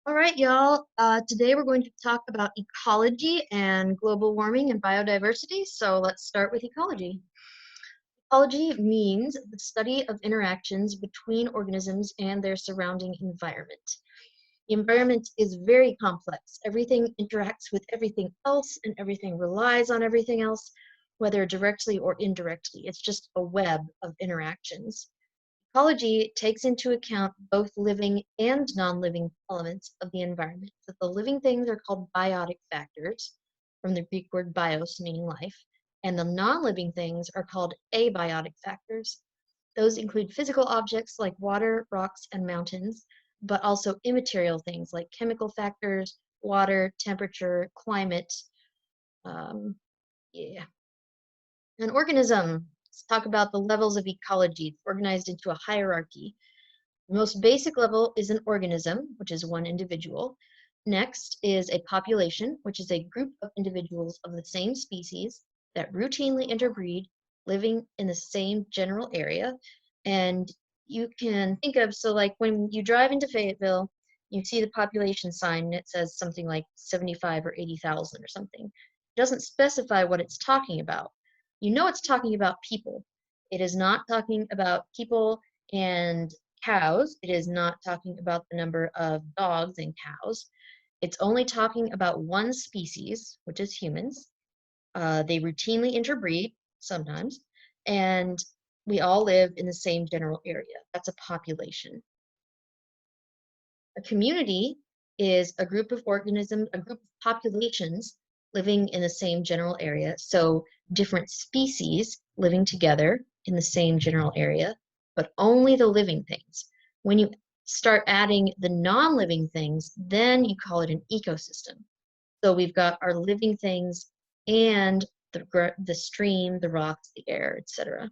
All right, y'all. Today we're going to talk about ecology and global warming and biodiversity. So let's start with ecology. Ecology means the study of interactions between organisms and their surrounding environment. The environment is very complex. Everything interacts with everything else, and everything relies on everything else, whether directly or indirectly. It's just a web of interactions. Ecology takes into account both living and non-living elements of the environment. So the living things are called biotic factors, from the Greek word bios, meaning life, and the non-living things are called abiotic factors. Those include physical objects like water, rocks, and mountains, but also immaterial things like chemical factors, water, temperature, climate. Um, yeah. An organism, let's talk about the levels of ecology. It's organized into a hierarchy. The most basic level is an organism, which is one individual. Next is a population, which is a group of individuals of the same species that routinely interbreed, living in the same general area. And you can think of, so like when you drive into Fayetteville, you see the population sign and it says something like 75 or 80,000 or something. It doesn't specify what it's talking about. You know it's talking about people. It is not talking about people and cows. It is not talking about the number of dogs and cows. It's only talking about one species, which is humans. They routinely interbreed sometimes, and we all live in the same general area. That's a population. A community is a group of organisms, a group of populations living in the same general area. So different species living together in the same general area, but only the living things. When you start adding the non-living things, then you call it an ecosystem. So we've got our living things and the stream, the rocks, the air, etc.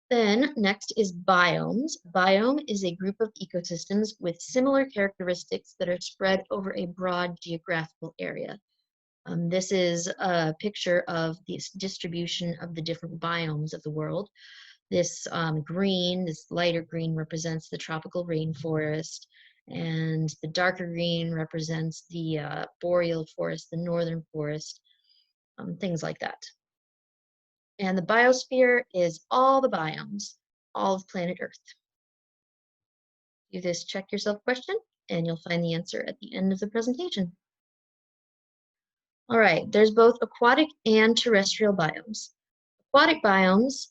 Then next is biomes. Biome is a group of ecosystems with similar characteristics that are spread over a broad geographical area. This is a picture of the distribution of the different biomes of the world. This green, this lighter green represents the tropical rainforest, and the darker green represents the boreal forest, the northern forest, things like that. And the biosphere is all the biomes, all of planet Earth. Do this check yourself question, and you'll find the answer at the end of the presentation. All right, there's both aquatic and terrestrial biomes. Aquatic biomes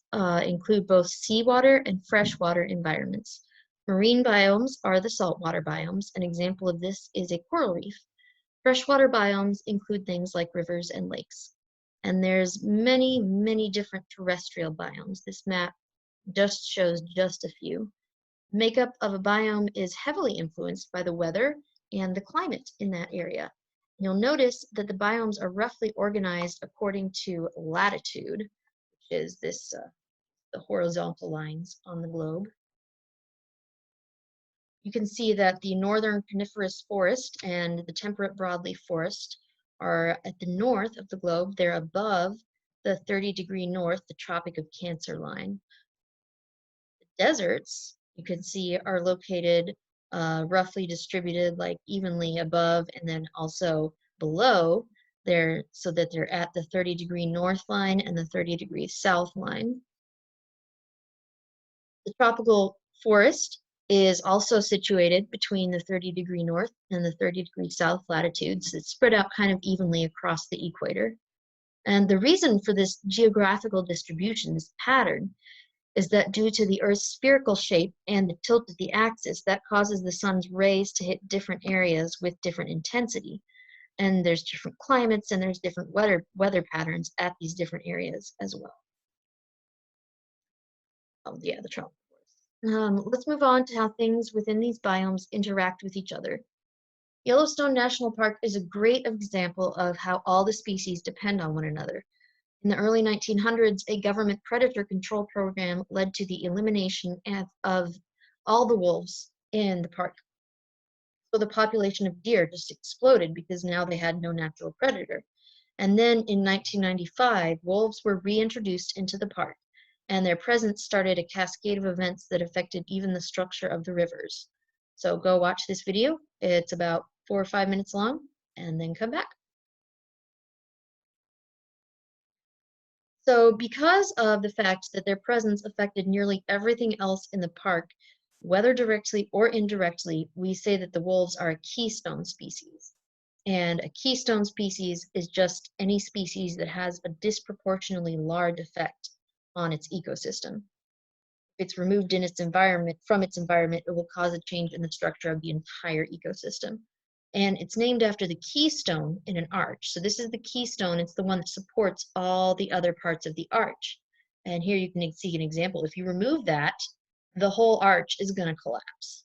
include both seawater and freshwater environments. Marine biomes are the saltwater biomes. An example of this is a coral reef. Freshwater biomes include things like rivers and lakes. And there's many, many different terrestrial biomes. This map just shows just a few. Makeup of a biome is heavily influenced by the weather and the climate in that area. You'll notice that the biomes are roughly organized according to latitude, which is this the horizontal lines on the globe. You can see that the northern coniferous forest and the temperate broadleaf forest are at the north of the globe. They're above the 30-degree north, the Tropic of Cancer line. The deserts, you can see, are located roughly distributed, like evenly above and then also below there, so that they're at the 30-degree north line and the 30-degree south line. The tropical forest is also situated between the 30-degree north and the 30-degree south latitudes. It's spread out kind of evenly across the equator. And the reason for this geographical distribution, this pattern, is that due to the Earth's spherical shape and the tilt of the axis, that causes the sun's rays to hit different areas with different intensity. And there's different climates and there's different weather patterns at these different areas as well. Oh, yeah, the tropical forest. Let's move on to how things within these biomes interact with each other. Yellowstone National Park is a great example of how all the species depend on one another. In the early 1900s, a government predator control program led to the elimination of all the wolves in the park. So the population of deer just exploded because now they had no natural predator. And then in 1995, wolves were reintroduced into the park, and their presence started a cascade of events that affected even the structure of the rivers. So go watch this video. It's about 4 or 5 minutes long, and then come back. So because of the fact that their presence affected nearly everything else in the park, whether directly or indirectly, we say that the wolves are a keystone species. And a keystone species is just any species that has a disproportionately large effect on its ecosystem. If it's removed in its environment from its environment, it will cause a change in the structure of the entire ecosystem. And it's named after the keystone in an arch. So this is the keystone, it's the one that supports all the other parts of the arch. And here you can see an example. If you remove that, the whole arch is going to collapse.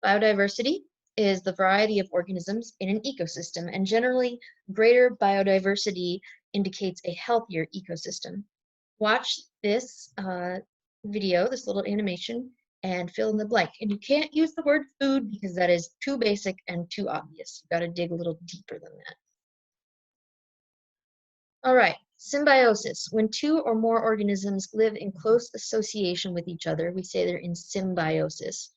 Biodiversity is the variety of organisms in an ecosystem, and generally, greater biodiversity indicates a healthier ecosystem. Watch this video, this little animation, and fill in the blank. And you can't use the word food because that is too basic and too obvious. You've got to dig a little deeper than that. All right, symbiosis. When two or more organisms live in close association with each other, we say they're in symbiosis.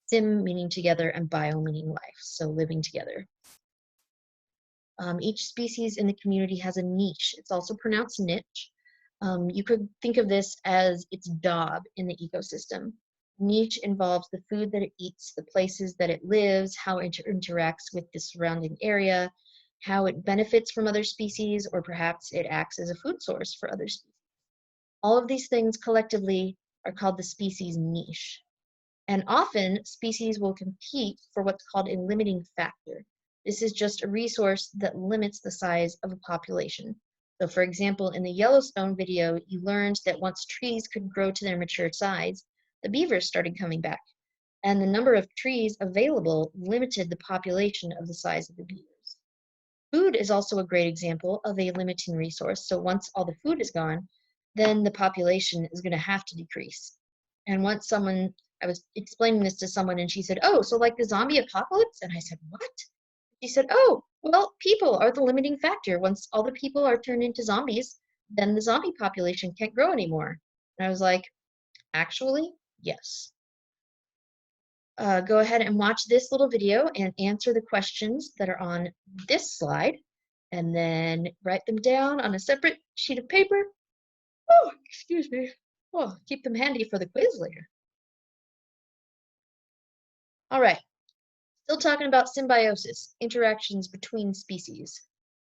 Sim meaning together and bio meaning life, so living together. Each species in the community has a niche. It's also pronounced niche. You could think of this as its job in the ecosystem. Niche involves the food that it eats, the places that it lives, how it interacts with the surrounding area, how it benefits from other species, or perhaps it acts as a food source for other species. All of these things collectively are called the species niche. And often, species will compete for what's called a limiting factor. This is just a resource that limits the size of a population. So for example, in the Yellowstone video, you learned that once trees could grow to their mature size, the beavers started coming back. And the number of trees available limited the population of the size of the beavers. Food is also a great example of a limiting resource. So once all the food is gone, then the population is going to have to decrease. And once I was explaining this to someone and she said, "Oh, so like the zombie apocalypse?" And I said, "What?" She said, "Oh, well, people are the limiting factor. Once all the people are turned into zombies, then the zombie population can't grow anymore." And I was like, "Actually, yes." Go ahead and watch this little video and answer the questions that are on this slide, and then write them down on a separate sheet of paper. Oh, excuse me. Oh, keep them handy for the quiz later. All right. Still talking about symbiosis, interactions between species.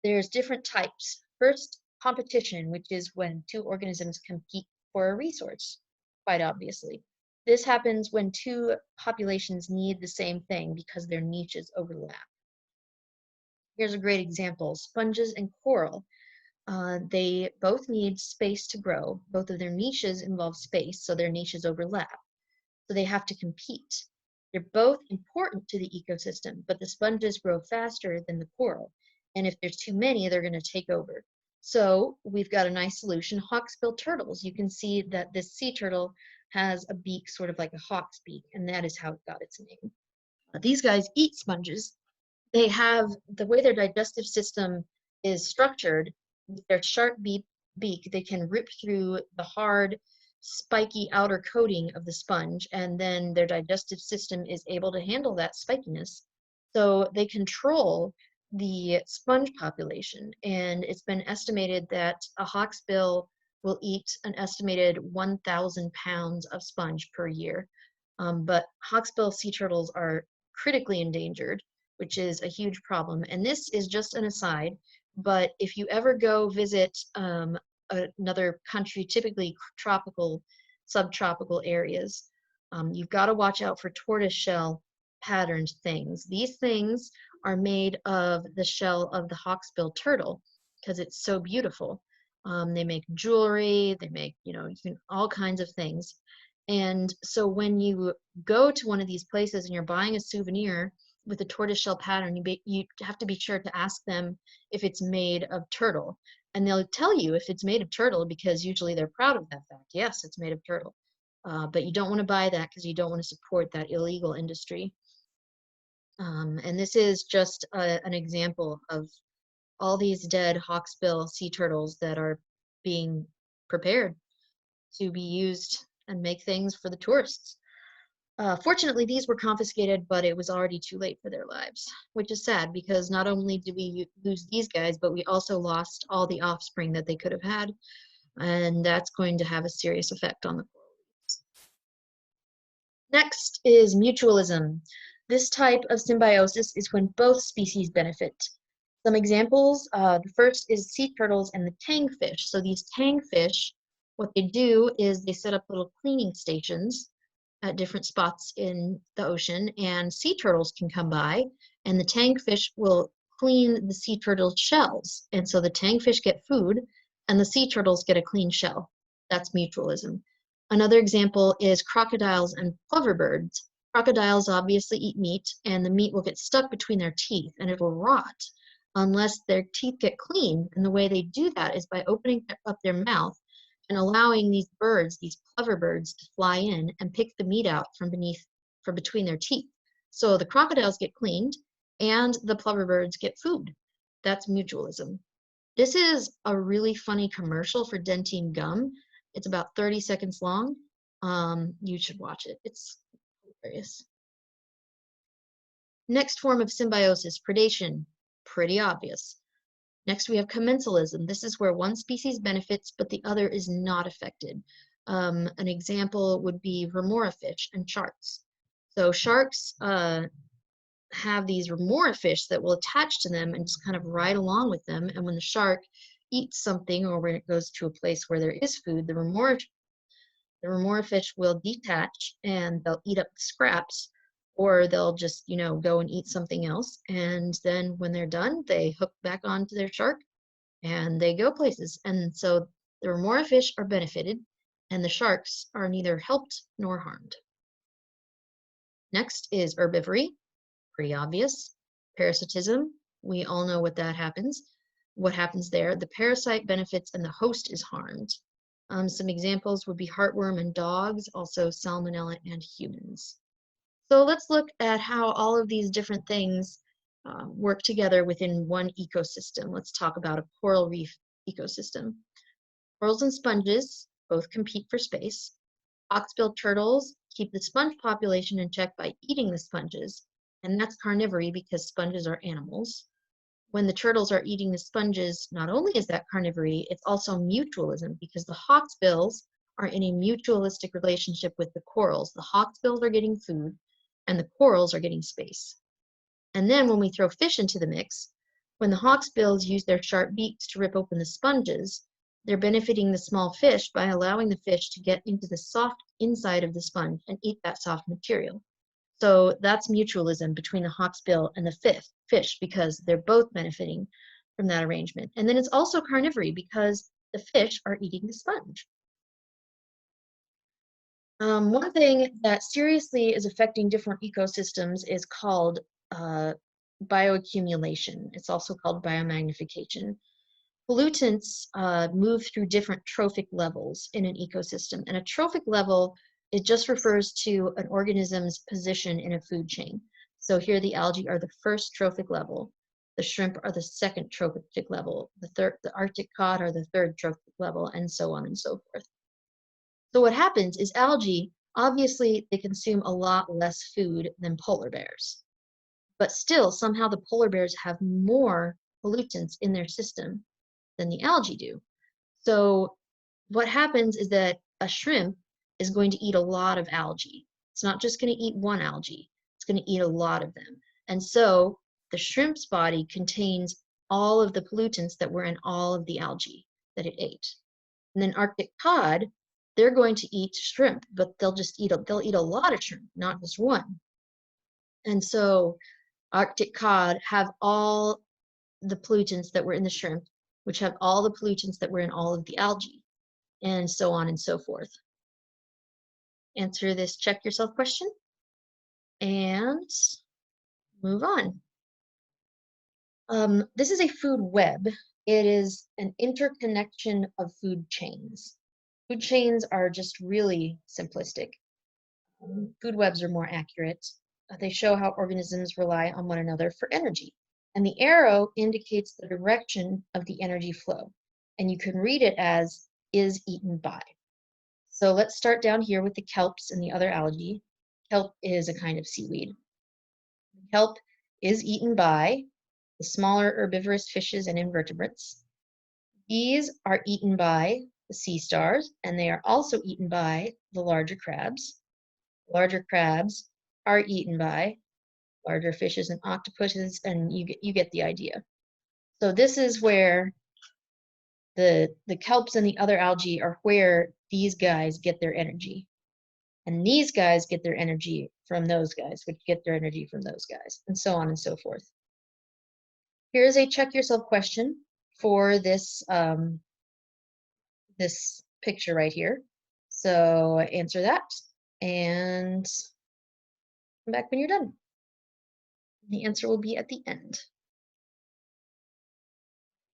There's different types. First, competition, which is when two organisms compete for a resource, quite obviously. This happens when two populations need the same thing because their niches overlap. Here's a great example, sponges and coral. They both need space to grow. Both of their niches involve space, so their niches overlap. So they have to compete. They're both important to the ecosystem, but the sponges grow faster than the coral. And if there's too many, they're going to take over. So we've got a nice solution, hawksbill turtles. You can see that this sea turtle has a beak sort of like a hawk's beak, and that is how it got its name. These guys eat sponges. They have the way their digestive system is structured, with their sharp beak, they can rip through the hard, spiky outer coating of the sponge, and then their digestive system is able to handle that spikiness. So they control the sponge population, and it's been estimated that a hawksbill will eat an estimated 1,000 pounds of sponge per year. But hawksbill sea turtles are critically endangered, which is a huge problem. And this is just an aside, but if you ever go visit another country, typically tropical, subtropical areas, you've got to watch out for tortoiseshell patterned things. These things are made of the shell of the hawksbill turtle because it's so beautiful. They make jewelry, they make, all kinds of things. And so when you go to one of these places and you're buying a souvenir with a tortoiseshell pattern, you have to be sure to ask them if it's made of turtle. And they'll tell you if it's made of turtle because usually they're proud of that fact. Yes, it's made of turtle. But you don't want to buy that because you don't want to support that illegal industry. And this is just an example of all these dead hawksbill sea turtles that are being prepared to be used and make things for the tourists. Fortunately, these were confiscated, but it was already too late for their lives, which is sad because not only did we lose these guys, but we also lost all the offspring that they could have had, and that's going to have a serious effect on the coral reefs. Next is mutualism. This type of symbiosis is when both species benefit. Some examples, the first is sea turtles and the tangfish. So these tangfish, what they do is they set up little cleaning stations at different spots in the ocean, and sea turtles can come by, and the tangfish will clean the sea turtle's shells. And so the tangfish get food, and the sea turtles get a clean shell. That's mutualism. Another example is crocodiles and plover birds. Crocodiles obviously eat meat, and the meat will get stuck between their teeth, and it'll rot unless their teeth get clean. And the way they do that is by opening up their mouth and allowing these birds, these plover birds, to fly in and pick the meat out from between their teeth. So the crocodiles get cleaned and the plover birds get food. That's mutualism. This is a really funny commercial for Dentine gum. It's about 30 seconds long. You should watch it. It's hilarious. Next form of symbiosis, predation. Pretty obvious. Next, we have commensalism. This is where one species benefits, but the other is not affected. An example would be remora fish and sharks. So sharks have these remora fish that will attach to them and just kind of ride along with them. And when the shark eats something or when it goes to a place where there is food, the remora fish will detach and they'll eat up the scraps, or they'll just, go and eat something else. And then when they're done, they hook back onto their shark and they go places. And so the remora fish are benefited and the sharks are neither helped nor harmed. Next is herbivory, pretty obvious. Parasitism, we all know what that happens. What happens there? The parasite benefits and the host is harmed. Some examples would be heartworm in dogs, also salmonella in humans. So let's look at how all of these different things work together within one ecosystem. Let's talk about a coral reef ecosystem. Corals and sponges both compete for space. Hawksbill turtles keep the sponge population in check by eating the sponges, and that's carnivory because sponges are animals. When the turtles are eating the sponges, not only is that carnivory, it's also mutualism because the hawksbills are in a mutualistic relationship with the corals. The hawksbills are getting food, and the corals are getting space. And then when we throw fish into the mix, when the hawksbills use their sharp beaks to rip open the sponges, they're benefiting the small fish by allowing the fish to get into the soft inside of the sponge and eat that soft material. So that's mutualism between the hawksbill and the fish because they're both benefiting from that arrangement. And then it's also carnivory because the fish are eating the sponge. One thing that seriously is affecting different ecosystems is called bioaccumulation. It's also called biomagnification. Pollutants move through different trophic levels in an ecosystem, and a trophic level, it just refers to an organism's position in a food chain. So here the algae are the first trophic level, the shrimp are the second trophic level, the Arctic cod are the third trophic level, and so on and so forth. So what happens is algae, obviously they consume a lot less food than polar bears, but still somehow the polar bears have more pollutants in their system than the algae do. So what happens is that a shrimp is going to eat a lot of algae. It's not just going to eat one algae, it's going to eat a lot of them. And so the shrimp's body contains all of the pollutants that were in all of the algae that it ate. And then Arctic cod, they're going to eat shrimp, but they'll eat a lot of shrimp, not just one. And so Arctic cod have all the pollutants that were in the shrimp, which have all the pollutants that were in all of the algae, and so on and so forth. Answer this check yourself question and move on. This is a food web. It is an interconnection of food chains. Food chains are just really simplistic. Food webs are more accurate. They show how organisms rely on one another for energy. And the arrow indicates the direction of the energy flow. And you can read it as is eaten by. So let's start down here with the kelps and the other algae. Kelp is a kind of seaweed. Kelp is eaten by the smaller herbivorous fishes and invertebrates. These are eaten by the sea stars, and they are also eaten by the larger crabs. Larger crabs are eaten by larger fishes and octopuses, and you get the idea. So this is where the kelps and the other algae are where these guys get their energy. And these guys get their energy from those guys, which get their energy from those guys, and so on and so forth. Here's a check yourself question for this this picture right here. So answer that and come back when you're done. The answer will be at the end.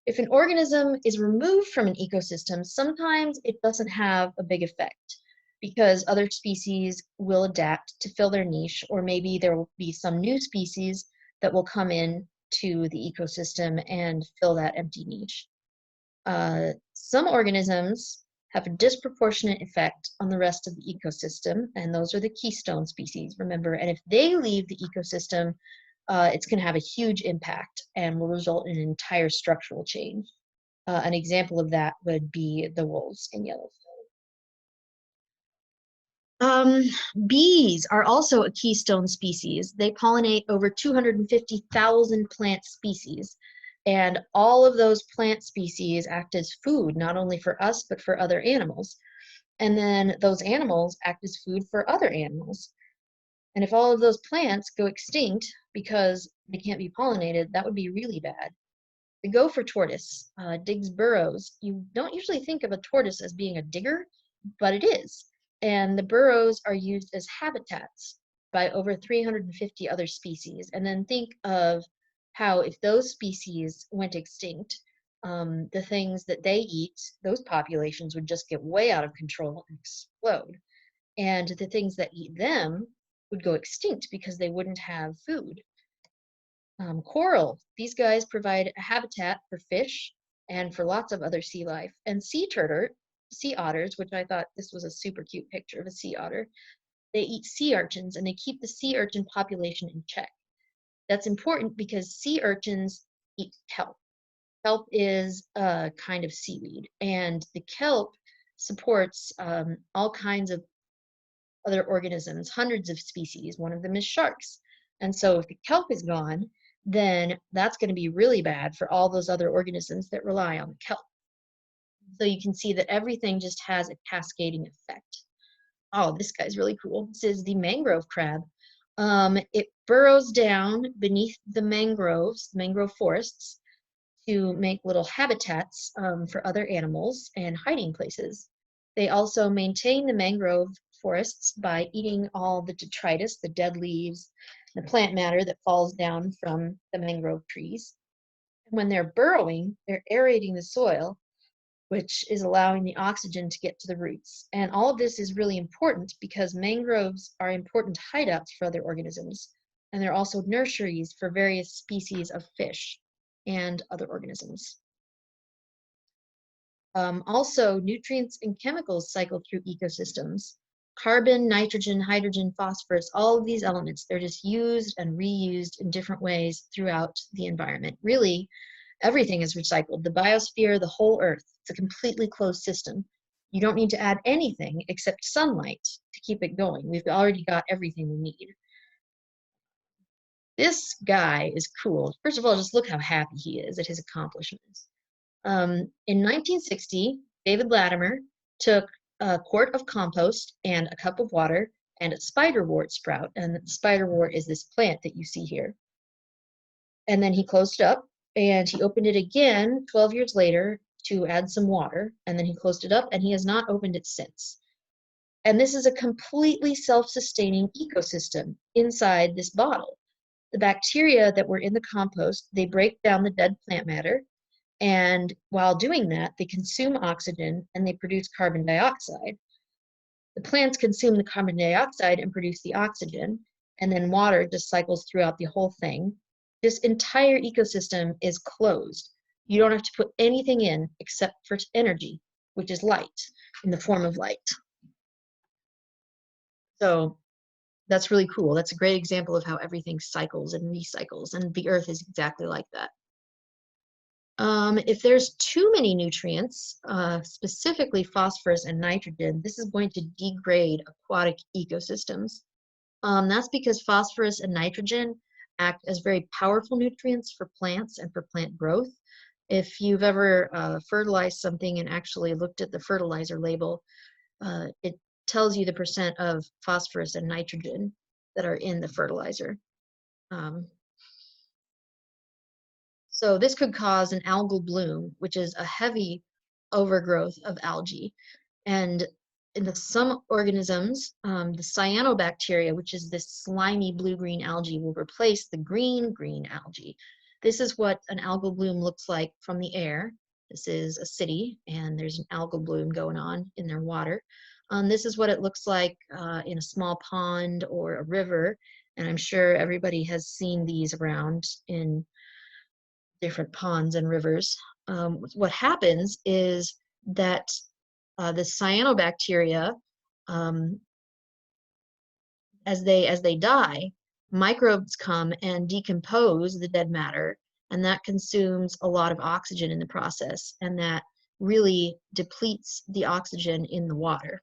If an organism is removed from an ecosystem, sometimes it doesn't have a big effect because other species will adapt to fill their niche, or maybe there will be some new species that will come in to the ecosystem and fill that empty niche. Some organisms have a disproportionate effect on the rest of the ecosystem, and those are the keystone species, remember. And if they leave the ecosystem, it's going to have a huge impact and will result in an entire structural change. An example of that would be the wolves in Yellowstone. Bees are also a keystone species. They pollinate over 250,000 plant species. And all of those plant species act as food, not only for us, but for other animals. And then those animals act as food for other animals. And if all of those plants go extinct because they can't be pollinated, that would be really bad. The gopher tortoise digs burrows. You don't usually think of a tortoise as being a digger, but it is. And the burrows are used as habitats by over 350 other species. And then think of how if those species went extinct, the things that they eat, those populations would just get way out of control and explode. And the things that eat them would go extinct because they wouldn't have food. Coral, these guys provide a habitat for fish and for lots of other sea life. And sea otters, which I thought this was a super cute picture of a sea otter, they eat sea urchins and they keep the sea urchin population in check. That's important because sea urchins eat kelp. Kelp is a kind of seaweed, and the kelp supports all kinds of other organisms, hundreds of species. One of them is sharks. And so if the kelp is gone, then that's going to be really bad for all those other organisms that rely on the kelp. So you can see that everything just has a cascading effect. Oh, this guy's really cool. This is the mangrove crab. It burrows down beneath the mangrove forests, to make little habitats for other animals and hiding places. They also maintain the mangrove forests by eating all the detritus, the dead leaves, the plant matter that falls down from the mangrove trees. And when they're burrowing, they're aerating the soil, which is allowing the oxygen to get to the roots. And all of this is really important because mangroves are important hideouts for other organisms, and they're also nurseries for various species of fish and other organisms. Also, nutrients and chemicals cycle through ecosystems. Carbon, nitrogen, hydrogen, phosphorus, all of these elements, they're just used and reused in different ways throughout the environment. Really, everything is recycled. The biosphere, the whole Earth, it's a completely closed system. You don't need to add anything except sunlight to keep it going. We've already got everything we need. This guy is cool. First of all, just look how happy he is at his accomplishments. In 1960, David Latimer took a quart of compost and a cup of water and a spiderwort sprout, and the spiderwort is this plant that you see here. And then he closed it up, and he opened it again 12 years later to add some water, and then he closed it up, and he has not opened it since. And this is a completely self-sustaining ecosystem inside this bottle. The bacteria that were in the compost, they break down the dead plant matter, and while doing that, they consume oxygen and they produce carbon dioxide. The plants consume the carbon dioxide and produce the oxygen, and then water just cycles throughout the whole thing. This entire ecosystem is closed. You don't have to put anything in except for energy, which is light, in the form of light. So that's really cool. That's a great example of how everything cycles and recycles, and the Earth is exactly like that. If there's too many nutrients, specifically phosphorus and nitrogen, this is going to degrade aquatic ecosystems. That's because phosphorus and nitrogen act as very powerful nutrients for plants and for plant growth. If you've ever fertilized something and actually looked at the fertilizer label, it tells you the percent of phosphorus and nitrogen that are in the fertilizer. Um, So this could cause an algal bloom, which is a heavy overgrowth of algae. And in some organisms, the cyanobacteria, which is this slimy blue-green algae, will replace the green algae. This is what an algal bloom looks like from the air. This is a city, and there's an algal bloom going on in their water. This is what it looks like in a small pond or a river, and I'm sure everybody has seen these around in different ponds and rivers. What happens is that the cyanobacteria, um, as they die, microbes come and decompose the dead matter, and that consumes a lot of oxygen in the process, and that really depletes the oxygen in the water.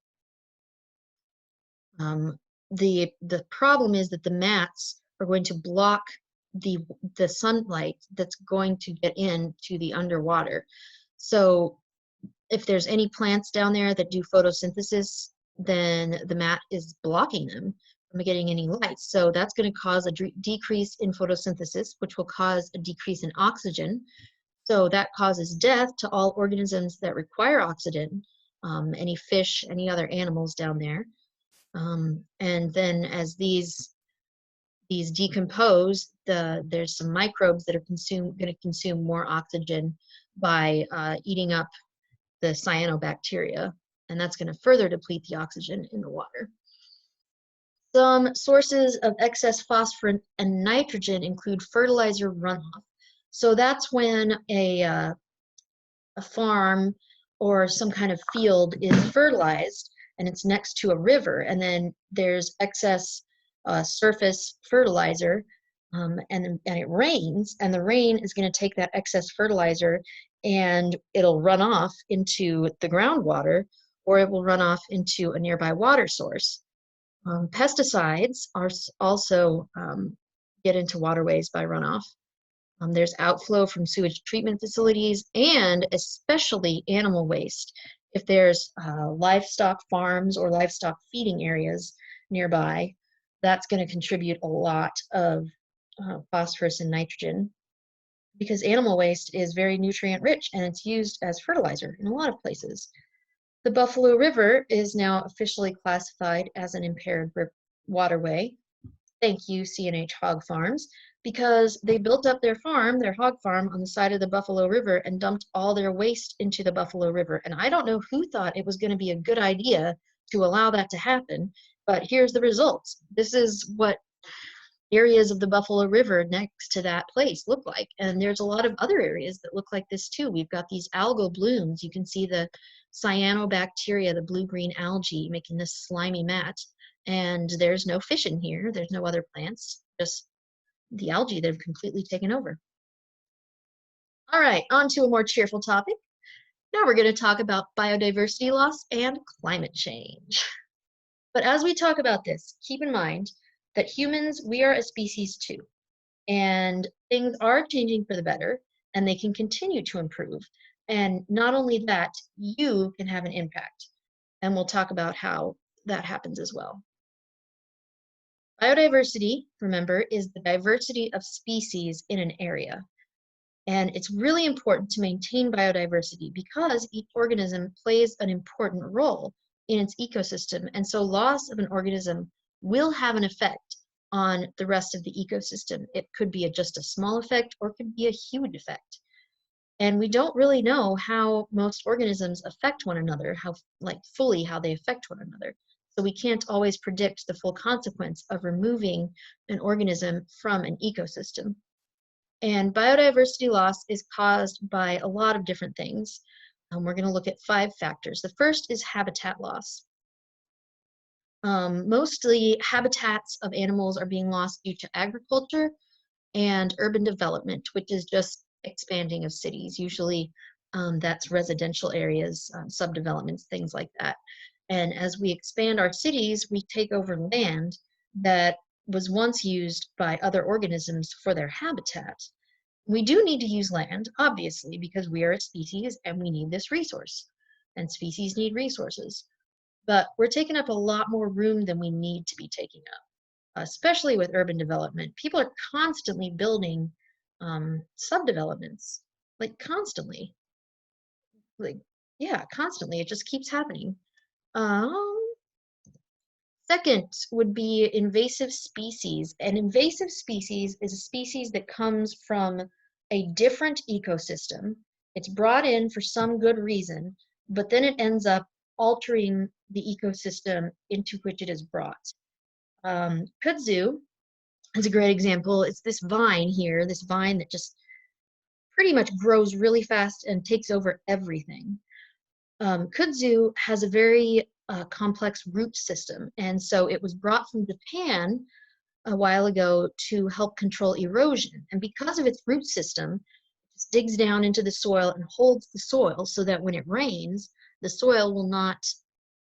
Um, the problem is that the mats are going to block the the sunlight that's going to get into the underwater. So if there's any plants down there that do photosynthesis, then the mat is blocking them from getting any light. So that's going to cause a decrease in photosynthesis, which will cause a decrease in oxygen. So that causes death to all organisms that require oxygen, any fish, any other animals down there. And then as these decompose, there's some microbes that are going to consume more oxygen by eating up the cyanobacteria, and that's going to further deplete the oxygen in the water. Some sources of excess phosphorus and nitrogen include fertilizer runoff. So that's when a farm or some kind of field is fertilized and it's next to a river, and then there's excess surface fertilizer, and it rains, and the rain is going to take that excess fertilizer and it'll run off into the groundwater, or it will run off into a nearby water source. Pesticides are also get into waterways by runoff. There's outflow from sewage treatment facilities, and especially animal waste. If there's livestock farms or livestock feeding areas nearby, that's going to contribute a lot of phosphorus and nitrogen, because animal waste is very nutrient rich and it's used as fertilizer in a lot of places. The Buffalo River is now officially classified as an impaired waterway. Thank you, C&H Hog Farms, because they built up their hog farm, on the side of the Buffalo River and dumped all their waste into the Buffalo River. And I don't know who thought it was going to be a good idea to allow that to happen, but here's the results. This is what areas of the Buffalo River next to that place look like. And there's a lot of other areas that look like this too. We've got these algal blooms. You can see the cyanobacteria, the blue-green algae, making this slimy mat. And there's no fish in here. There's no other plants, just the algae that have completely taken over. All right, on to a more cheerful topic. Now we're going to talk about biodiversity loss and climate change. But as we talk about this, keep in mind that humans, we are a species too. And things are changing for the better, and they can continue to improve. And not only that, you can have an impact. And we'll talk about how that happens as well. Biodiversity, remember, is the diversity of species in an area. And it's really important to maintain biodiversity because each organism plays an important role in its ecosystem. And so loss of an organism will have an effect on the rest of the ecosystem. It could be just a small effect, or it could be a huge effect. And we don't really know how most organisms affect one another, fully how they affect one another. So we can't always predict the full consequence of removing an organism from an ecosystem. And biodiversity loss is caused by a lot of different things. We're going to look at 5 factors. The first is habitat loss. Mostly habitats of animals are being lost due to agriculture and urban development, which is just expanding of cities. Usually that's residential areas, subdevelopments, things like that. And as we expand our cities, we take over land that was once used by other organisms for their habitat. We do need to use land, obviously, because we are a species and we need this resource. And species need resources. But we're taking up a lot more room than we need to be taking up, especially with urban development. People are constantly building subdevelopments, like constantly. Like, yeah, constantly. It just keeps happening. Um, Second would be invasive species. An invasive species is a species that comes from a different ecosystem. It's brought in for some good reason, but then it ends up altering the ecosystem into which it is brought. Kudzu is a great example. It's this vine here, this vine that just pretty much grows really fast and takes over everything. Kudzu has a very complex root system, and so it was brought from Japan a while ago to help control erosion. And because of its root system, it just digs down into the soil and holds the soil so that when it rains, the soil will not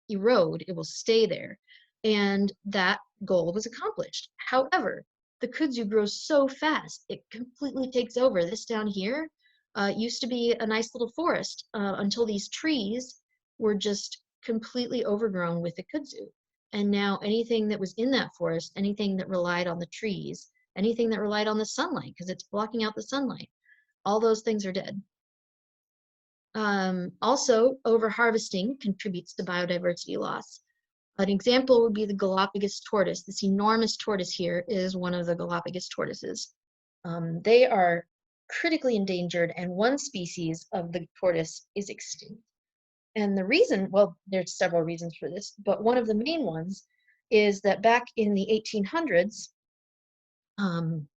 erode, it will stay there. And that goal was accomplished. However, the kudzu grows so fast, it completely takes over. This down here used to be a nice little forest until these trees were just completely overgrown with the kudzu. And now anything that was in that forest, anything that relied on the trees, anything that relied on the sunlight, because it's blocking out the sunlight, all those things are dead. Also, overharvesting contributes to biodiversity loss. An example would be the Galapagos tortoise. This enormous tortoise here is one of the Galapagos tortoises. They are critically endangered, and one species of the tortoise is extinct. And the reason, well, there's several reasons for this, but one of the main ones is that back in the 1800s, um,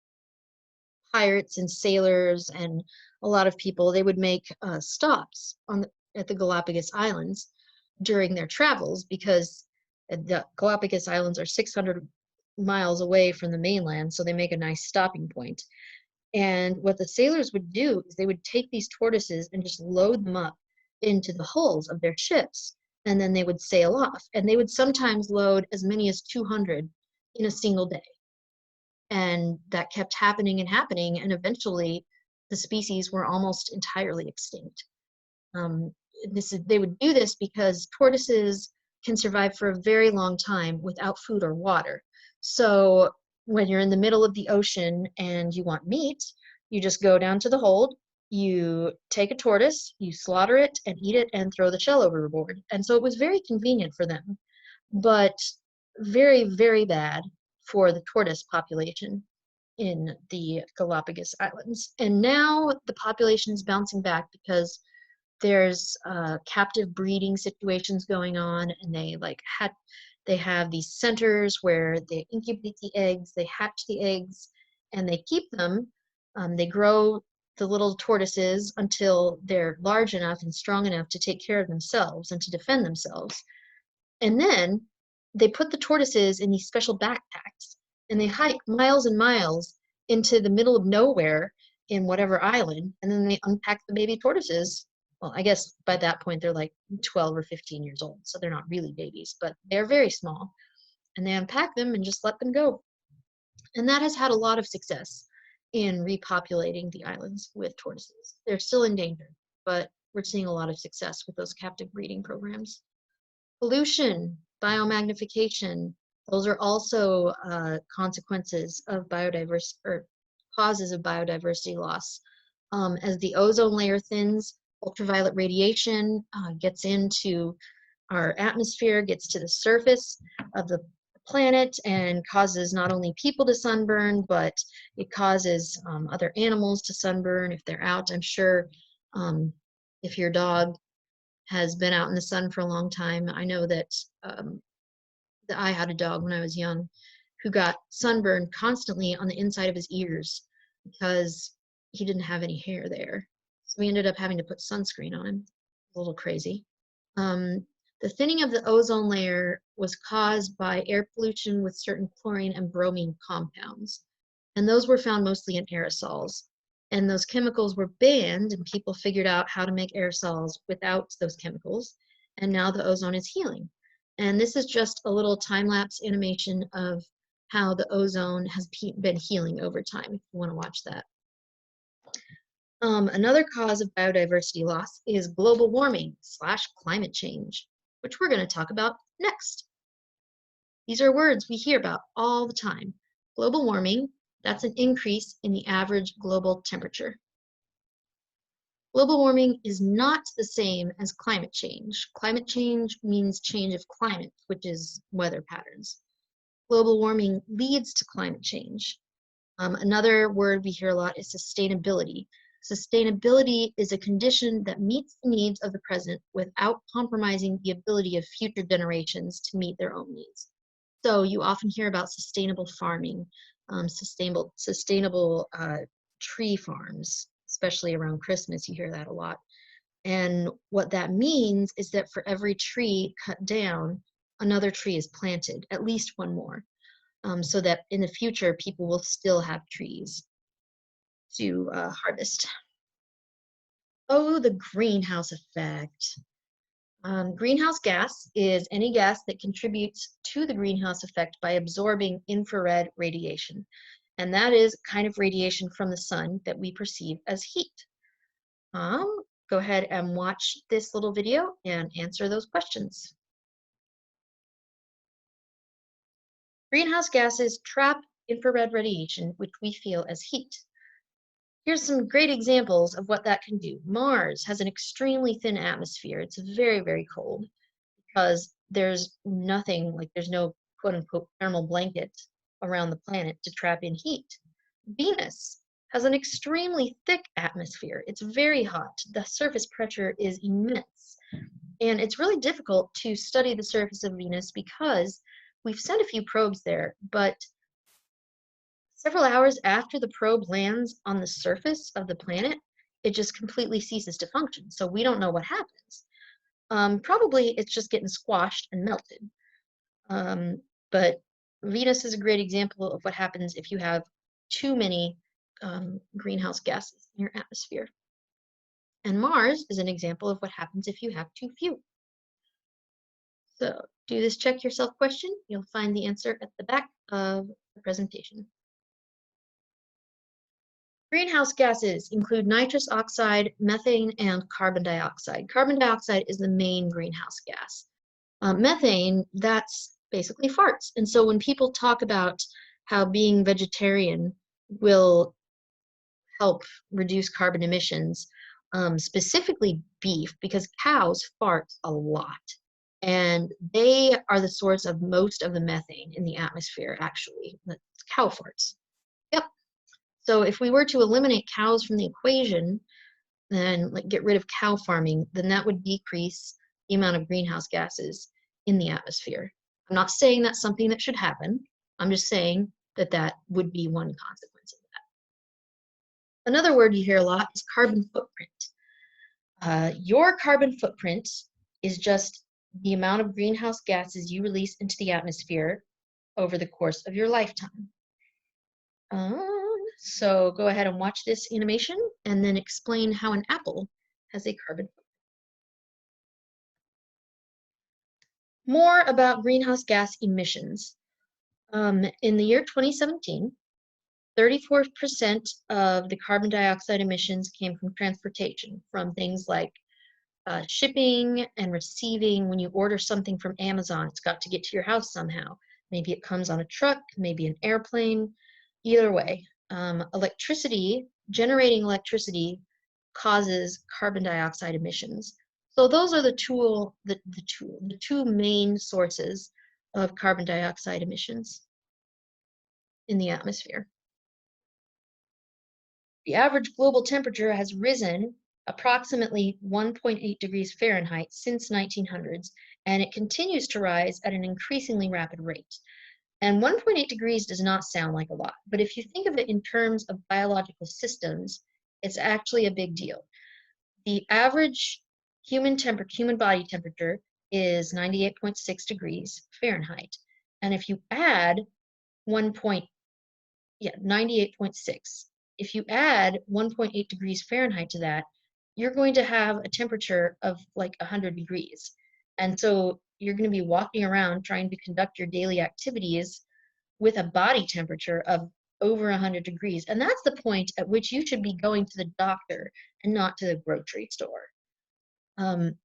pirates and sailors and a lot of people, they would make stops at the Galapagos Islands during their travels because the Galapagos Islands are 600 miles away from the mainland, so they make a nice stopping point. And what the sailors would do is they would take these tortoises and just load them up into the hulls of their ships, and then they would sail off. And they would sometimes load as many as 200 in a single day. And that kept happening and happening, and eventually the species were almost entirely extinct. Um, they would do this because tortoises can survive for a very long time without food or water. So when you're in the middle of the ocean and you want meat, you just go down to the hold, you take a tortoise, you slaughter it and eat it and throw the shell overboard. And so it was very convenient for them, but very, very bad for the tortoise population in the Galapagos Islands. And now the population is bouncing back because there's captive breeding situations going on, and they have these centers where they incubate the eggs, they hatch the eggs, and they keep them. They grow the little tortoises until they're large enough and strong enough to take care of themselves and to defend themselves. And then they put the tortoises in these special backpacks and they hike miles and miles into the middle of nowhere in whatever island, and then they unpack the baby tortoises. Well, I guess by that point they're like 12 or 15 years old, so they're not really babies, but they're very small. And they unpack them and just let them go. And that has had a lot of success in repopulating the islands with tortoises. They're still endangered, but we're seeing a lot of success with those captive breeding programs. Pollution, biomagnification, those are also consequences of biodiversity or causes of biodiversity loss. As the ozone layer thins, ultraviolet radiation gets into our atmosphere, gets to the surface of the planet and causes not only people to sunburn, but it causes other animals to sunburn if they're out. I'm sure if your dog has been out in the sun for a long time. I know that I had a dog when I was young who got sunburned constantly on the inside of his ears because he didn't have any hair there. So we ended up having to put sunscreen on him. A little crazy. Um, The thinning of the ozone layer was caused by air pollution with certain chlorine and bromine compounds. And those were found mostly in aerosols. And those chemicals were banned, and people figured out how to make aerosols without those chemicals. And now the ozone is healing. And this is just a little time-lapse animation of how the ozone has been healing over time, if you want to watch that. Another cause of biodiversity loss is global warming / climate change, which we're going to talk about next. These are words we hear about all the time. Global warming, that's an increase in the average global temperature. Global warming is not the same as climate change. Climate change means change of climate, which is weather patterns. Global warming leads to climate change. Another word we hear a lot is sustainability. Sustainability is a condition that meets the needs of the present without compromising the ability of future generations to meet their own needs. So you often hear about sustainable farming, sustainable tree farms, especially around Christmas, you hear that a lot. And what that means is that for every tree cut down, another tree is planted, at least one more, so that in the future, people will still have trees to harvest. Oh, the greenhouse effect. Greenhouse gas is any gas that contributes to the greenhouse effect by absorbing infrared radiation. And that is kind of radiation from the sun that we perceive as heat. Go ahead and watch this little video and answer those questions. Greenhouse gases trap infrared radiation, which we feel as heat. Here's some great examples of what that can do. Mars has an extremely thin atmosphere. It's very, very cold because there's nothing, like there's no quote unquote thermal blanket around the planet to trap in heat. Venus has an extremely thick atmosphere. It's very hot. The surface pressure is immense. And it's really difficult to study the surface of Venus because we've sent a few probes there, but several hours after the probe lands on the surface of the planet, it just completely ceases to function. So we don't know what happens. Probably it's just getting squashed and melted. But Venus is a great example of what happens if you have too many greenhouse gases in your atmosphere. And Mars is an example of what happens if you have too few. So do this check yourself question. You'll find the answer at the back of the presentation. Greenhouse gases include nitrous oxide, methane, and carbon dioxide. Carbon dioxide is the main greenhouse gas. Methane, that's basically farts. And so when people talk about how being vegetarian will help reduce carbon emissions, specifically beef, because cows fart a lot. And they are the source of most of the methane in the atmosphere, actually. That's cow farts. Yep. So if we were to eliminate cows from the equation, then like get rid of cow farming, then that would decrease the amount of greenhouse gases in the atmosphere. I'm not saying that's something that should happen. I'm just saying that that would be one consequence of that. Another word you hear a lot is carbon footprint. Your carbon footprint is just the amount of greenhouse gases you release into the atmosphere over the course of your lifetime. So go ahead and watch this animation and then explain how an apple has a carbon footprint. More about greenhouse gas emissions. In the year 2017, 34% of the carbon dioxide emissions came from transportation, from things like shipping and receiving. When you order something from Amazon, it's got to get to your house somehow. Maybe it comes on a truck, maybe an airplane. Either way, generating electricity causes carbon dioxide emissions. So those are the two main sources of carbon dioxide emissions in the atmosphere. The average global temperature has risen approximately 1.8 degrees Fahrenheit since 1900s, and it continues to rise at an increasingly rapid rate. And 1.8 degrees does not sound like a lot, but if you think of it in terms of biological systems, it's actually a big deal. The average human body temperature is 98.6 degrees Fahrenheit. And if you add 98.6. If you add 1.8 degrees Fahrenheit to that, you're going to have a temperature of like 100 degrees. And so you're going to be walking around trying to conduct your daily activities with a body temperature of over 100 degrees. And that's the point at which you should be going to the doctor and not to the grocery store. I'm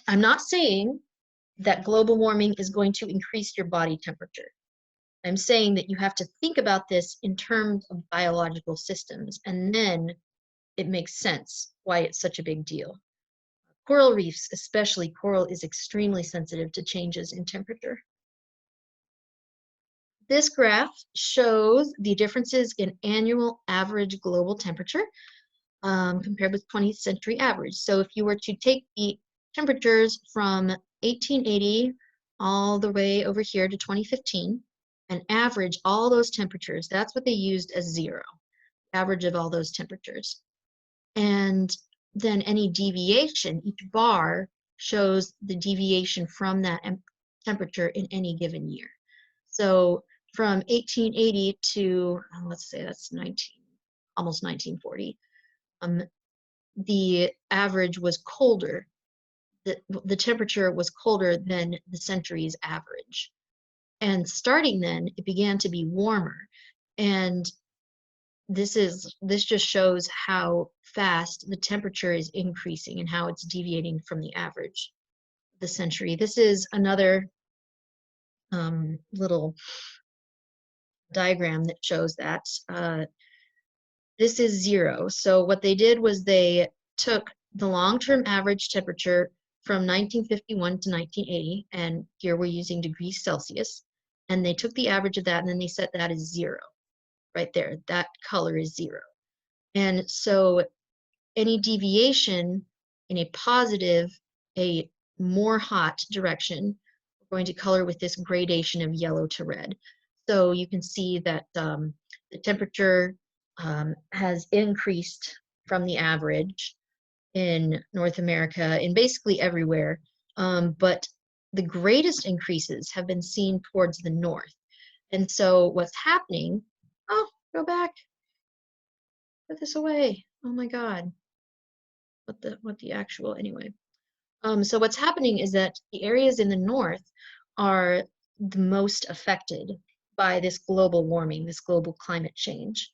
not saying that global warming is going to increase your body temperature. I'm saying that you have to think about this in terms of biological systems, and then it makes sense why it's such a big deal. Coral reefs, especially coral, is extremely sensitive to changes in temperature. This graph shows the differences in annual average global temperature compared with 20th century average. So if you were to take the temperatures from 1880 all the way over here to 2015 and average all those temperatures, that's what they used as zero, average of all those temperatures. And then any deviation, each bar shows the deviation from that temperature in any given year. So from 1880 to, let's say that's almost 1940, the average was colder. The temperature was colder than the century's average. And starting then, it began to be warmer. And this just shows how fast the temperature is increasing and how it's deviating from the average of the century. This is another little diagram that shows that. This is zero. So what they did was they took the long-term average temperature from 1951 to 1980, and here we're using degrees Celsius, and they took the average of that and then they set that as zero. Right there, that color is zero. And so any deviation in a positive, a more hot direction, we're going to color with this gradation of yellow to red. So you can see that the temperature has increased from the average in North America, in basically everywhere, but the greatest increases have been seen towards the north. And so what's happening, oh, go back, put this away. Oh my God, what the actual, anyway. So what's happening is that the areas in the north are the most affected by this global warming, this global climate change.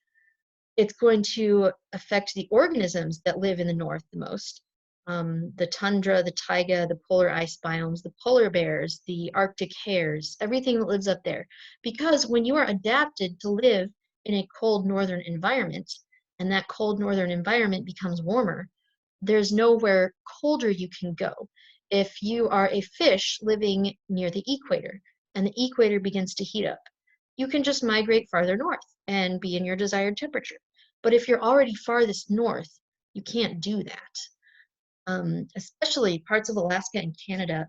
It's going to affect the organisms that live in the north the most. The tundra, the taiga, the polar ice biomes, the polar bears, the Arctic hares, everything that lives up there. Because when you are adapted to live in a cold northern environment, and that cold northern environment becomes warmer, there's nowhere colder you can go. If you are a fish living near the equator, and the equator begins to heat up, you can just migrate farther north and be in your desired temperature. But if you're already farthest north, you can't do that. Especially parts of Alaska and Canada,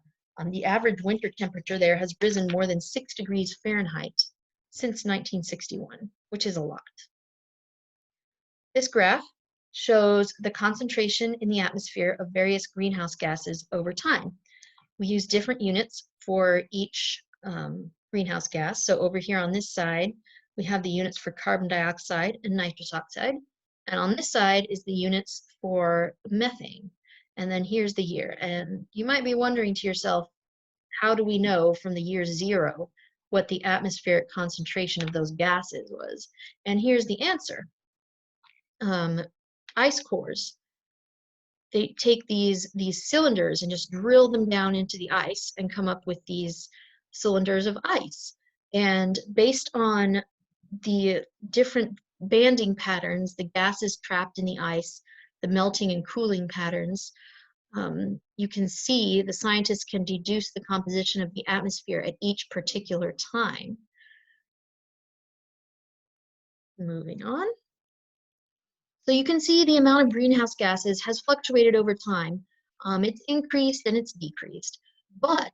the average winter temperature there has risen more than 6 degrees Fahrenheit since 1961, which is a lot. This graph shows the concentration in the atmosphere of various greenhouse gases over time. We use different units for each greenhouse gas. So over here on this side, we have the units for carbon dioxide and nitrous oxide. And on this side is the units for methane. And then here's the year. And you might be wondering to yourself, how do we know from the year zero what the atmospheric concentration of those gases was? And here's the answer. Ice cores. They take these cylinders and just drill them down into the ice and come up with these cylinders of ice. And based on the different banding patterns, the gases trapped in the ice, the melting and cooling patterns, you can see the scientists can deduce the composition of the atmosphere at each particular time. Moving on. So you can see the amount of greenhouse gases has fluctuated over time. It's increased and it's decreased, but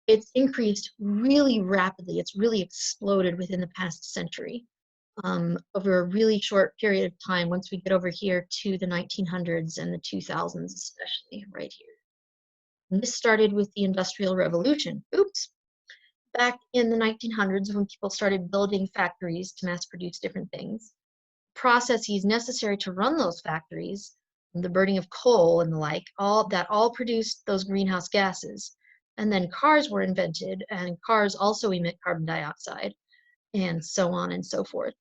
it's increased really rapidly. It's really exploded within the past century over a really short period of time once we get over here to the 1900s and the 2000s, especially right here. And this started with the Industrial Revolution. Oops. Back in the 1900s, when people started building factories to mass produce different things, processes necessary to run those factories, the burning of coal and the like, all produced those greenhouse gases. And then cars were invented, and cars also emit carbon dioxide, and so on and so forth.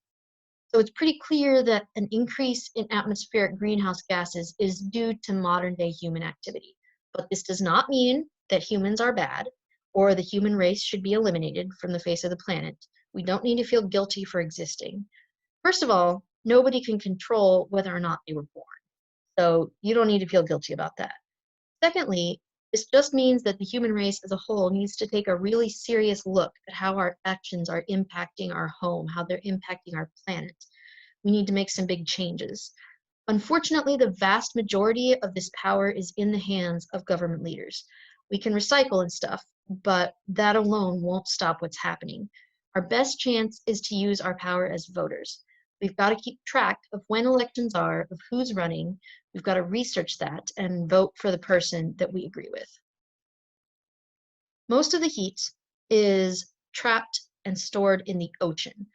So it's pretty clear that an increase in atmospheric greenhouse gases is due to modern day human activity. But this does not mean that humans are bad or the human race should be eliminated from the face of the planet. We don't need to feel guilty for existing. First of all, nobody can control whether or not they were born. So you don't need to feel guilty about that. Secondly, this just means that the human race as a whole needs to take a really serious look at how our actions are impacting our home, how they're impacting our planet. We need to make some big changes. Unfortunately, the vast majority of this power is in the hands of government leaders. We can recycle and stuff, but that alone won't stop what's happening. Our best chance is to use our power as voters. We've got to keep track of when elections are, of who's running. We've got to research that and vote for the person that we agree with. Most of the heat is trapped and stored in the ocean.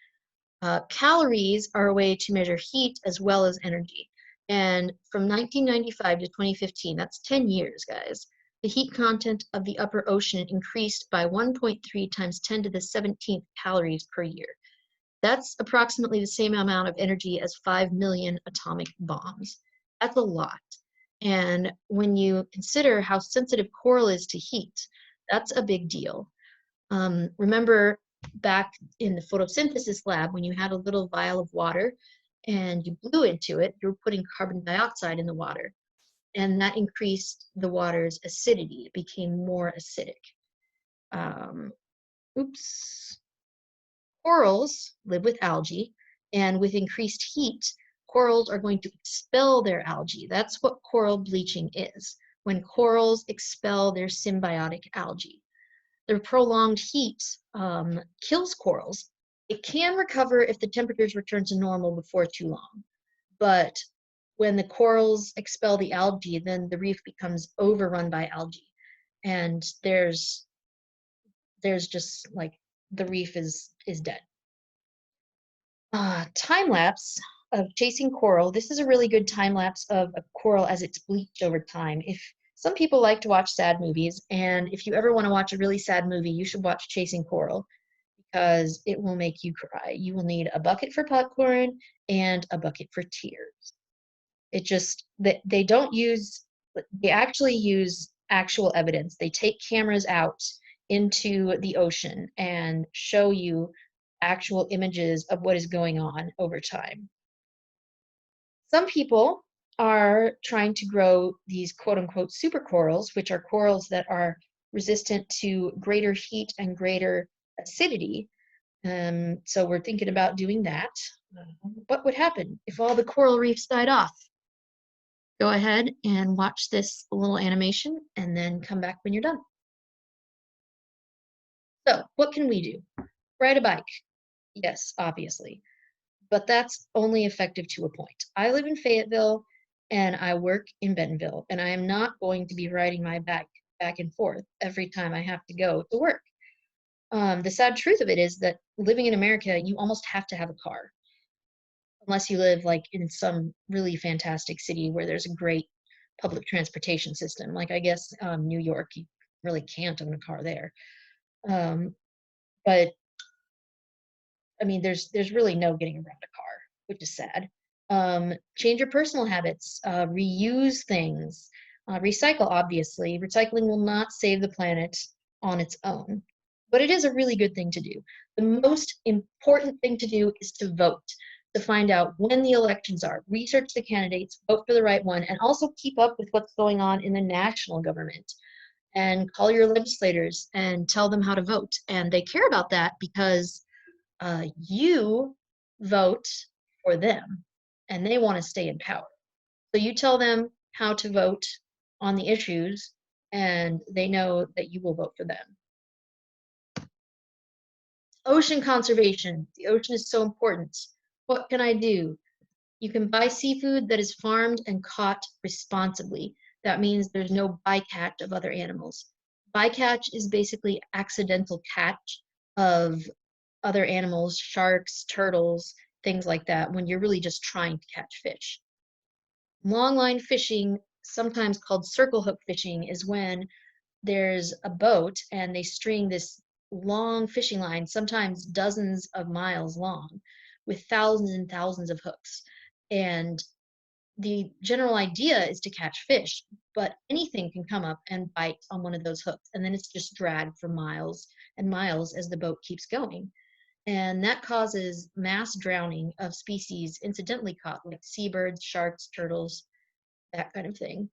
Calories are a way to measure heat as well as energy. And from 1995 to 2015, that's 10 years, guys, the heat content of the upper ocean increased by 1.3 times 10 to the 17th calories per year. That's approximately the same amount of energy as 5 million atomic bombs. That's a lot. And when you consider how sensitive coral is to heat, that's a big deal. Remember back in the photosynthesis lab when you had a little vial of water and you blew into it, you were putting carbon dioxide in the water, and that increased the water's acidity. It became more acidic. Oops. Corals live with algae, and with increased heat, corals are going to expel their algae. That's what coral bleaching is, when corals expel their symbiotic algae. The prolonged heat kills corals. It can recover if the temperatures return to normal before too long. But when the corals expel the algae, then the reef becomes overrun by algae. And there's just like the reef is dead. Time lapse of chasing coral. This is a really good time lapse of a coral as it's bleached over time. If some people like to watch sad movies, and if you ever want to watch a really sad movie, you should watch Chasing Coral because it will make you cry. You will need a bucket for popcorn and a bucket for tears. It just they don't use they actually use actual evidence. They take cameras out into the ocean and show you actual images of what is going on over time. Some people are trying to grow these quote unquote super corals, which are corals that are resistant to greater heat and greater acidity. So we're thinking about doing that. What would happen if all the coral reefs died off? Go ahead and watch this little animation and then come back when you're done. So what can we do? Ride a bike. Yes, obviously. But that's only effective to a point. I live in Fayetteville and I work in Bentonville, and I am not going to be riding my bike back and forth every time I have to go to work. The sad truth of it is that living in America, you almost have to have a car, unless you live like in some really fantastic city where there's a great public transportation system. Like I guess New York, you really can't own a car there. But I mean, there's really no getting around a car, which is sad. Change your personal habits, reuse things, recycle, obviously. Recycling will not save the planet on its own, but it is a really good thing to do. The most important thing to do is to vote, to find out when the elections are, research the candidates, vote for the right one, and also keep up with what's going on in the national government. And call your legislators and tell them how to vote. And they care about that because you vote for them and they want to stay in power. So you tell them how to vote on the issues and they know that you will vote for them. Ocean conservation. The ocean is so important. What can I do? You can buy seafood that is farmed and caught responsibly. That means there's no bycatch of other animals. Bycatch is basically accidental catch of other animals, sharks, turtles, things like that, when you're really just trying to catch fish. Longline fishing, sometimes called circle hook fishing, is when there's a boat and they string this long fishing line, sometimes dozens of miles long, with thousands and thousands of hooks. And the general idea is to catch fish, but anything can come up and bite on one of those hooks, and then it's just dragged for miles and miles as the boat keeps going. And that causes mass drowning of species incidentally caught, like seabirds, sharks, turtles, that kind of thing.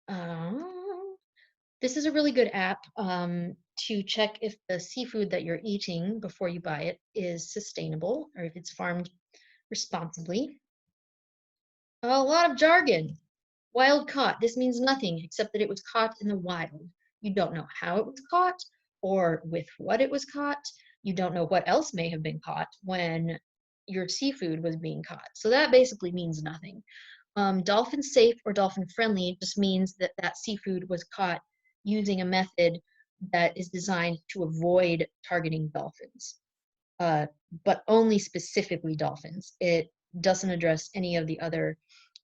Um, this is a really good app to check if the seafood that you're eating before you buy it is sustainable or if it's farmed responsibly. A lot of jargon. Wild caught. This means nothing except that it was caught in the wild. You don't know how it was caught or with what it was caught. You don't know what else may have been caught when your seafood was being caught. So that basically means nothing. Dolphin safe or dolphin friendly just means that that seafood was caught using a method that is designed to avoid targeting dolphins, uh, but only specifically dolphins. It doesn't address any of the other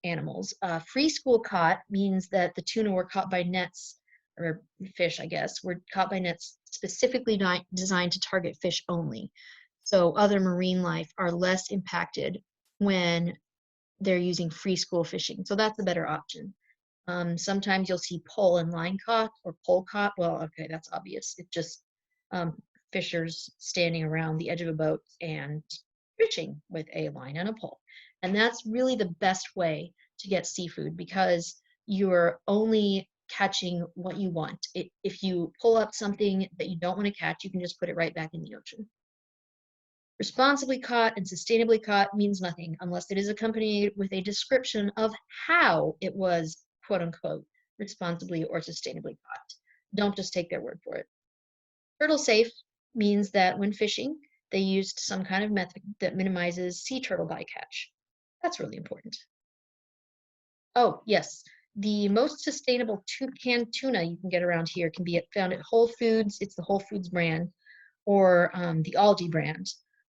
animals. Free school caught means that the tuna were caught by nets, or fish, I guess, were caught by nets specifically designed to target fish only. So other marine life are less impacted when they're using free school fishing. So that's a better option. Sometimes you'll see pole and line caught or pole caught. Well, okay, that's obvious. It's just um, fishers standing around the edge of a boat and fishing with a line and a pole. And that's really the best way to get seafood because you're only catching what you want. If you pull up something that you don't want to catch, you can just put it right back in the ocean. Responsibly caught and sustainably caught means nothing unless it is accompanied with a description of how it was, quote unquote, responsibly or sustainably caught. Don't just take their word for it. Turtle safe means that when fishing, they used some kind of method that minimizes sea turtle bycatch. That's really important. Oh, yes. The most sustainable canned tuna you can get around here can be found at Whole Foods. It's the Whole Foods brand or the Aldi brand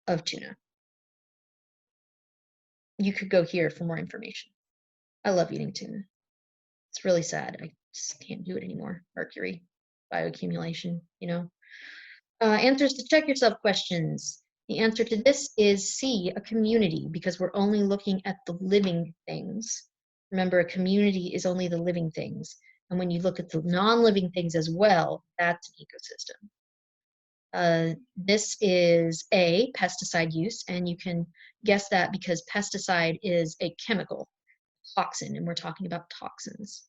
of tuna. You could go here for more information. I love eating tuna. It's really sad. I just can't do it anymore. Mercury, bioaccumulation, you know. Answers to check yourself questions. The answer to this is C, a community, because we're only looking at the living things. Remember, a community is only the living things. And when you look at the non-living things as well, that's an ecosystem. This is A, pesticide use, and you can guess that because pesticide is a chemical toxin, and we're talking about toxins.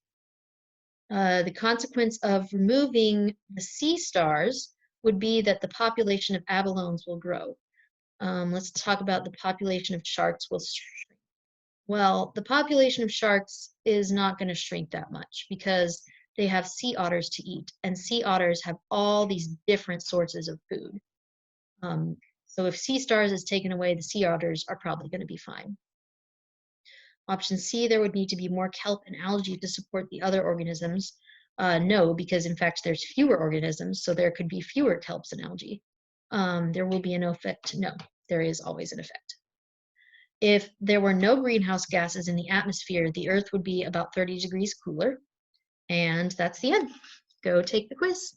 The consequence of removing the sea stars would be that the population of abalones will grow. Let's talk about the population of sharks will shrink. Well, the population of sharks is not going to shrink that much because they have sea otters to eat, and sea otters have all these different sources of food. So if sea stars is taken away, the sea otters are probably going to be fine. Option C, there would need to be more kelp and algae to support the other organisms. No, because in fact there's fewer organisms, so there could be fewer kelps and algae. There will be an effect. No, there is always an effect. If there were no greenhouse gases in the atmosphere, the Earth would be about 30 degrees cooler. And that's the end. Go take the quiz.